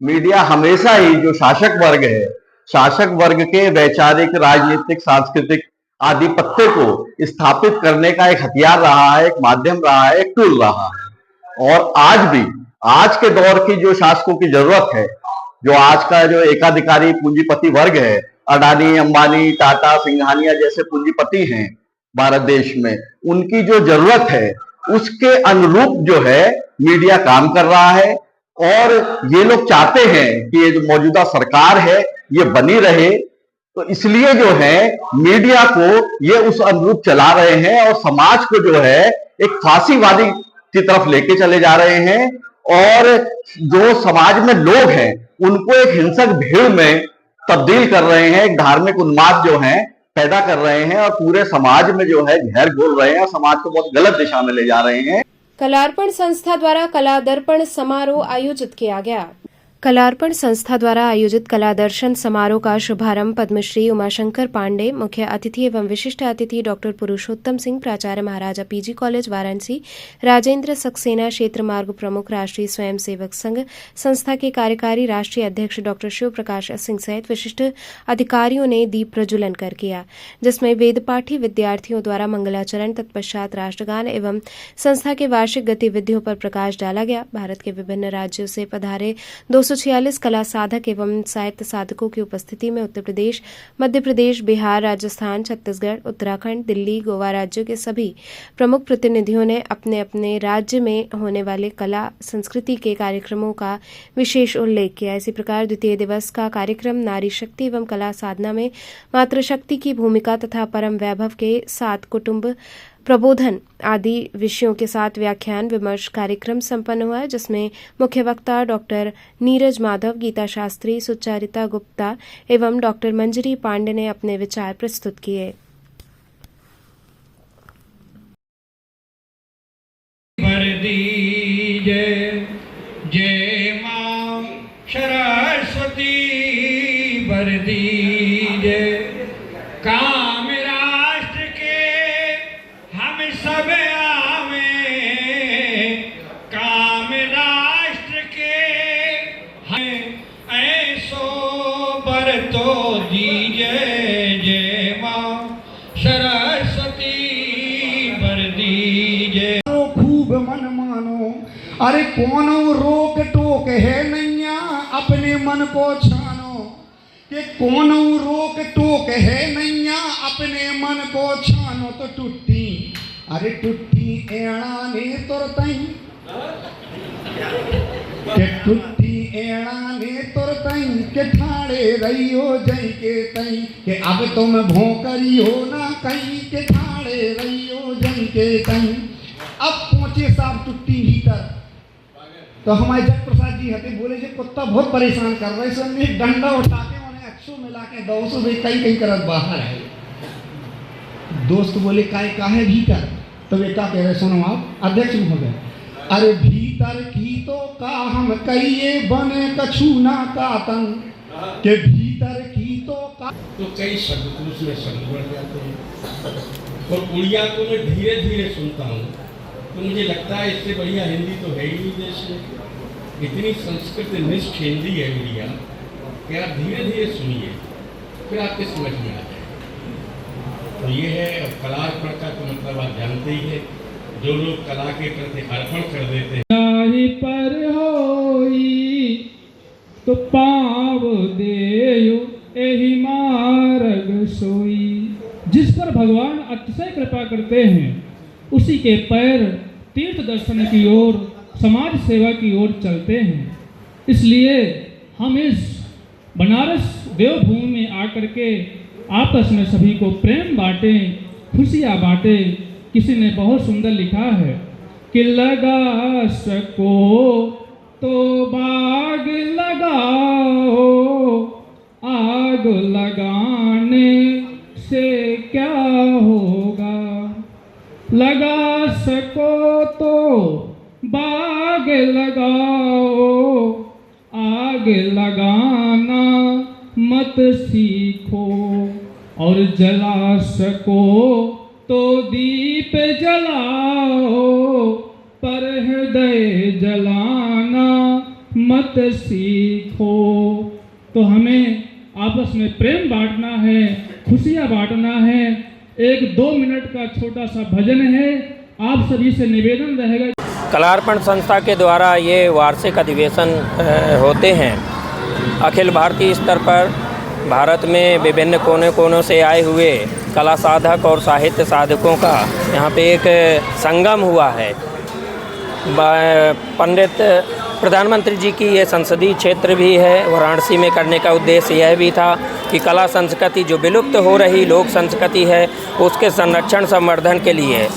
मीडिया हमेशा ही जो शासक वर्ग है, शासक वर्ग के वैचारिक, राजनीतिक, सांस्कृतिक आधिपत्य को स्थापित करने का एक हथियार रहा है, एक माध्यम रहा है, एक टूल रहा है। और आज भी आज के दौर की जो शासकों की जरूरत है, जो आज का जो एकाधिकारी पूंजीपति वर्ग है, अडानी, अंबानी, टाटा, सिंघानिया जैसे पूंजीपति हैं भारत देश में, उनकी जो जरूरत है उसके अनुरूप जो है मीडिया काम कर रहा है। और ये लोग चाहते हैं कि ये जो मौजूदा सरकार है ये बनी रहे, तो इसलिए जो है मीडिया को ये उस अनुरूप चला रहे हैं और समाज को जो है एक फांसीवादी की तरफ लेके चले जा रहे हैं। और जो समाज में लोग हैं उनको एक हिंसक भीड़ में तब्दील कर रहे हैं, एक धार्मिक उन्माद जो है पैदा कर रहे हैं और पूरे समाज में जो है जहर घोल रहे हैं, समाज को बहुत गलत दिशा में ले जा रहे हैं। कलार्पण संस्था द्वारा कला दर्पण समारोह आयोजित किया गया। कलार्पण संस्था द्वारा आयोजित कला दर्शन समारोह का शुभारंभ पद्मश्री उमाशंकर पांडे, मुख्य अतिथि एवं विशिष्ट अतिथि डॉक्टर पुरुषोत्तम सिंह, प्राचार्य महाराजा पीजी कॉलेज वाराणसी, राजेंद्र सक्सेना, क्षेत्र मार्ग प्रमुख, राष्ट्रीय स्वयंसेवक संघ, संस्था के कार्यकारी राष्ट्रीय अध्यक्ष डॉक्टर शिव प्रकाश सिंह सहित विशिष्ट अधिकारियों ने दीप प्रज्वलन कर किया, जिसमें वेदपाठी विद्यार्थियों द्वारा मंगलाचरण, तत्पश्चात राष्ट्रगान एवं संस्था के वार्षिक गतिविधियों पर प्रकाश डाला गया। भारत के विभिन्न राज्यों से पधारे 200 146 कला साधक एवं साहित्य साधकों की उपस्थिति में उत्तर प्रदेश, मध्य प्रदेश, बिहार, राजस्थान, छत्तीसगढ़, उत्तराखंड, दिल्ली, गोवा राज्यों के सभी प्रमुख प्रतिनिधियों ने अपने अपने राज्य में होने वाले कला संस्कृति के कार्यक्रमों का विशेष उल्लेख किया। इसी प्रकार द्वितीय दिवस का कार्यक्रम नारी शक्ति एवं कला साधना में मातृशक्ति की भूमिका तथा परम वैभव के साथ कुटुंब प्रबोधन आदि विषयों के साथ व्याख्यान विमर्श कार्यक्रम संपन्न हुआ, जिसमें मुख्य वक्ता डॉक्टर नीरज माधव, गीता शास्त्री, सुचारिता गुप्ता एवं डॉक्टर मंजरी पांडे ने अपने विचार प्रस्तुत किए। जय मां सरस्वती वर दीजे, काम राष्ट्र के हम सब आवे, काम राष्ट्र के हम ऐसो बर तो दीजे, जय मां सरस्वती वर दीजे। खूब मन मानो, अरे कौन रोक टोक है नैया, अपने मन को छानो, कि कौन रोक टोक है नैया, अपने मन को छानो। तो टूटी, अरे टूटी एड़ा ने तुरतई, के टूटी एड़ा ने तुरतई, के ठाड़े रहियो जई के तई, के अब तुम भोंकरी हो ना कहीं, के ठाड़े रहियो जई के तई। अब पहुंचे साहब टूटी भीतर, तो हमारे जग प्रसाद जी हते बोले जे कुत्ता बहुत परेशान कर रहा है, इसने डंडा उठा के उन्हें अक्षो मिला के 200 भी कई करत बाहर है। दोस्त बोले काहे भीतर, तो वे क्या कह रहे सुनो आप अध्यक्ष महोदय, अरे भीतर की तो का हम कहिए बने कछु ना कातन, के भीतर की तो का। तो कई शब्दकोश में शब्द बढ़ जाते हैं और उड़िया को मैं धीरे धीरे सुनता हूँ, तो मुझे लगता है इससे बढ़िया हिंदी तो है ही नहीं देश में। इतनी संस्कृत निष्ठ हिंदी है उड़िया कि आप धीरे धीरे सुनिए, फिर आपके समझ में आ जाए। तो ये है कलार्पण का तो मतलब आप जानते ही है, जो लोग कला के प्रति अर्पण कर देते हैं। पर होई तो पाव देयो एहि मार्ग सोई, जिस पर भगवान अतिशय कृपा करते हैं उसी के पैर तीर्थ दर्शन की ओर, समाज सेवा की ओर चलते हैं। इसलिए हम इस बनारस देवभूमि में आकर के आपस में सभी को प्रेम बांटें, खुशियाँ बांटें। किसी ने बहुत सुंदर लिखा है कि लगा सको तो बाग लगाओ, आग लगाने से क्या होगा, लगा सको तो बाग लगाओ, आग लगाना मत सीखो, और जला सको तो दीप जलाओ, पर हृदय जलाना मत सीखो। तो हमें आपस में प्रेम बांटना है, खुशियाँ बांटना है। 1-2 मिनट का छोटा सा भजन है, आप सभी से निवेदन रहेगा। कलार्पण संस्था के द्वारा ये वार्षिक अधिवेशन होते हैं। अखिल भारतीय स्तर पर भारत में विभिन्न कोने कोनों से आए हुए कला साधक और साहित्य साधकों का यहाँ पे एक संगम हुआ है। पंडित प्रधानमंत्री जी की ये संसदीय क्षेत्र भी है। वाराणसी में करने का उद्देश्य यह भी था कि कला संस्कृति जो विलुप्त हो रही लोक संस्कृति है उसके संरक्षण संवर्धन के लिए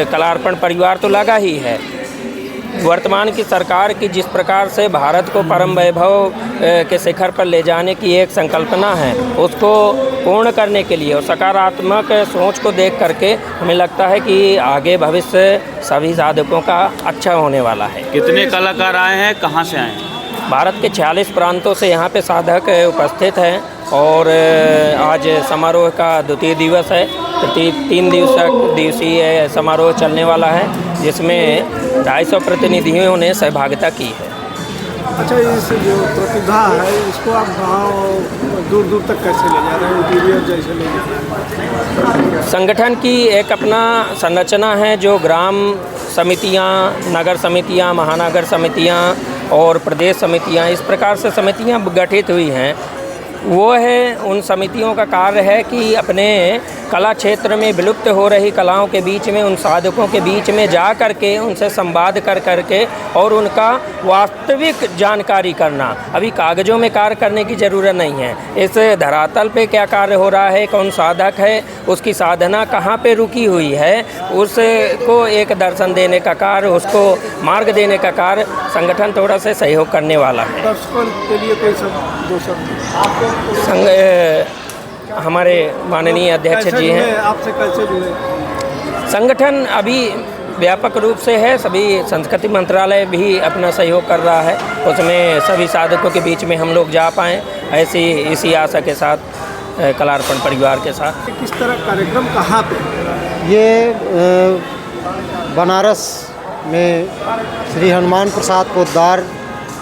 कलार्पण परिवार तो लगा ही है। वर्तमान की सरकार की जिस प्रकार से भारत को परम वैभव के शिखर पर ले जाने की एक संकल्पना है, उसको पूर्ण करने के लिए और सकारात्मक सोच को देख करके हमें लगता है कि आगे भविष्य सभी साधकों का अच्छा होने वाला है। कितने कलाकार आए हैं, कहाँ से आए हैं? भारत के 46 प्रांतों से यहाँ पे साधक उपस्थित हैं और आज समारोह का द्वितीय दिवस है। 3 दिवसीय समारोह चलने वाला है, जिसमें 250 प्रतिनिधियों ने सहभागिता की है। अच्छा, इस जो प्रतिभा है इसको आप गाँव दूर दूर तक कैसे ले जा रहे हैं, इंटीरियर जैसे ले जा रहे हैं? संगठन की एक अपना संरचना है जो ग्राम समितियां, नगर समितियां, महानगर समितियां और प्रदेश समितियां, इस प्रकार से समितियां गठित हुई हैं। वो है, उन समितियों का कार्य है कि अपने कला क्षेत्र में विलुप्त हो रही कलाओं के बीच में, उन साधकों के बीच में जा कर के उनसे संवाद कर के और उनका वास्तविक जानकारी करना। अभी कागज़ों में कार्य करने की ज़रूरत नहीं है, इस धरातल पे क्या कार्य हो रहा है, कौन साधक है, उसकी साधना कहाँ पे रुकी हुई है, उसको एक दर्शन देने का कार्य, उसको मार्ग देने का कार्य संगठन थोड़ा सा सहयोग करने वाला है। दर्शकों के लिए कोई दो शब्द हमारे माननीय अध्यक्ष जी हैं। आपसे कैसे जुड़े? संगठन अभी व्यापक रूप से है, सभी संस्कृति मंत्रालय भी अपना सहयोग कर रहा है, उसमें सभी साधकों के बीच में हम लोग जा पाएँ, ऐसी इसी आशा के साथ कलार्पण परिवार के साथ। किस तरह कार्यक्रम कहाँ पे? ये बनारस में श्री हनुमान प्रसाद पोद्दार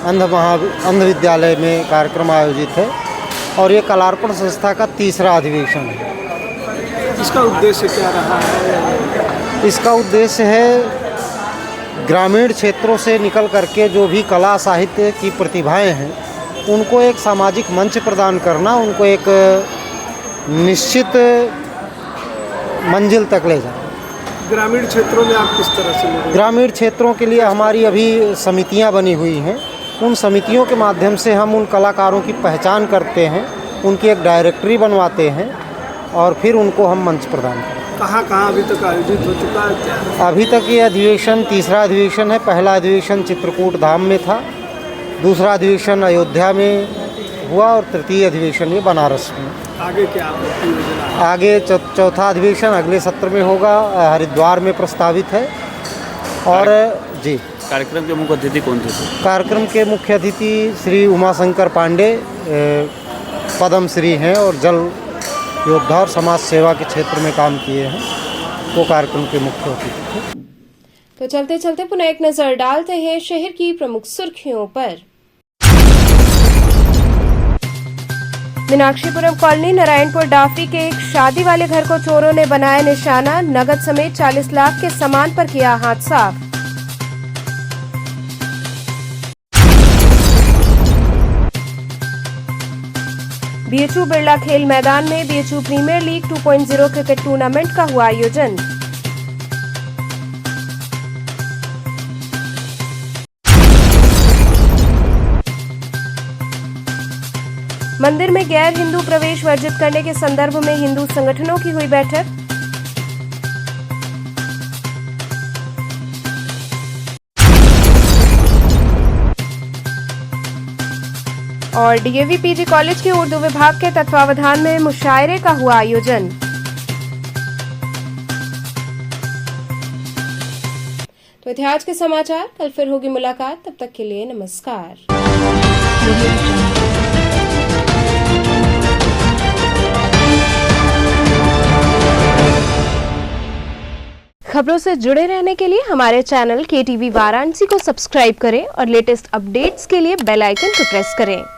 अंध विद्यालय में कार्यक्रम आयोजित है और ये कलार्पण संस्था का तीसरा अधिवेशन है। इसका उद्देश्य क्या रहा है? इसका उद्देश्य है ग्रामीण क्षेत्रों से निकल करके जो भी कला साहित्य की प्रतिभाएं हैं उनको एक सामाजिक मंच प्रदान करना, उनको एक निश्चित मंजिल तक ले जाना। ग्रामीण क्षेत्रों में आप किस तरह से? ग्रामीण क्षेत्रों के लिए हमारी अभी समितियां बनी हुई हैं, उन समितियों के माध्यम से हम उन कलाकारों की पहचान करते हैं, उनकी एक डायरेक्टरी बनवाते हैं और फिर उनको हम मंच प्रदान करते हैं। कहाँ अभी तक आयोजित हो चुका है? अभी तक ये अधिवेशन तीसरा अधिवेशन है। पहला अधिवेशन चित्रकूट धाम में था, दूसरा अधिवेशन अयोध्या में हुआ और तृतीय अधिवेशन ये बनारस में। आगे क्या योजना? आगे चौथा अधिवेशन अगले सत्र में होगा, हरिद्वार में प्रस्तावित है। और जी, कार्यक्रम के मुख्य अतिथि कौन थे? कार्यक्रम के मुख्य अतिथि श्री उमाशंकर पांडे पद्मश्री हैं और जल योद्धा और समाज सेवा के क्षेत्र में काम किए हैं, वो कार्यक्रम के मुख्य अतिथि थे। तो चलते चलते पुनः एक नजर डालते हैं शहर की प्रमुख सुर्खियों पर। मीनाक्षीपुरम कॉलोनी नारायणपुर डाफी के एक शादी वाले घर को चोरों ने बनाया निशाना, नगद समेत 40 लाख के सामान पर किया हाथ साफ। बीएचयू बिरला खेल मैदान में BHU premier league 2.0 cricket tournament का हुआ आयोजन। मंदिर में गैर हिंदू प्रवेश वर्जित करने के संदर्भ में हिंदू संगठनों की हुई बैठक। और डीएवी पीजी कॉलेज के उर्दू विभाग के तत्वावधान में मुशायरे का हुआ आयोजन। तो थे आज के समाचार, कल फिर होगी मुलाकात, तब तक के लिए नमस्कार। खबरों से जुड़े रहने के लिए हमारे चैनल KTV वाराणसी को सब्सक्राइब करें और लेटेस्ट अपडेट्स के लिए बेल आइकन को प्रेस करें।